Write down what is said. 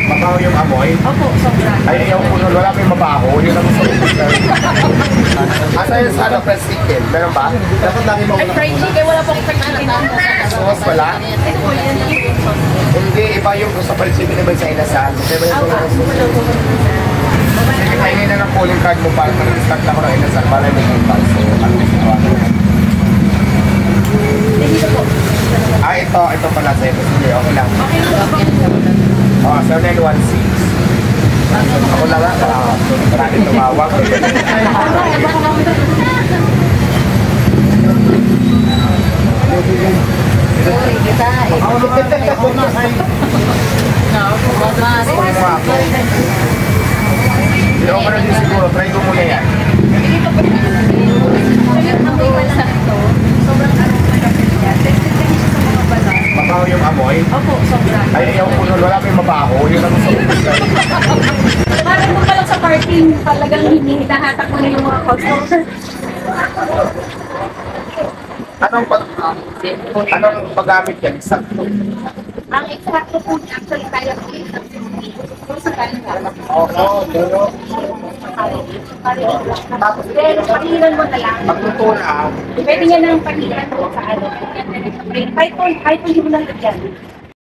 Mabaho yung amoy? Opo, sobra. Ay, yung puno, wala pa yung mabaho. Yun ang gusto ko. Asa yung sa ano, press chicken? Meron ba? Dapat lagi mo. Ay, fried chicken, wala pong fried chicken. Sauce wala? Ito po yun yung sauce. Hindi, iba yung gusto fried chicken naman sa inasal. Diba yung Wala po. sige, kainin na ng calling card mo para mag-start lang ako ng inasal. Para may impulse. So, ano gusto ko? Dito po. Ah, ito pala sa'yo. Sige, okay lang. Okay po. Oh, 7916. Ako na lang, maraming tumawag. Hindi ako na din siguro, try ko muna yan. Sobrang Mabaho yung amoy? Opo, sobra. Ay, yung puno, wala pa yung mabaho. Yun ang gusto ko. Parang mo pa lang sa parking, talagang hinihatak mo na yung mga customer. Anong paggamit yan? Sakto. Ang eksakto po niya, actually kaya po sa kanya. Oo, pero Pero pahiran mo na lang. pagluto na, Pwede niya nang pahiran mo sa ano. Kahit po hindi mo lang lagyan.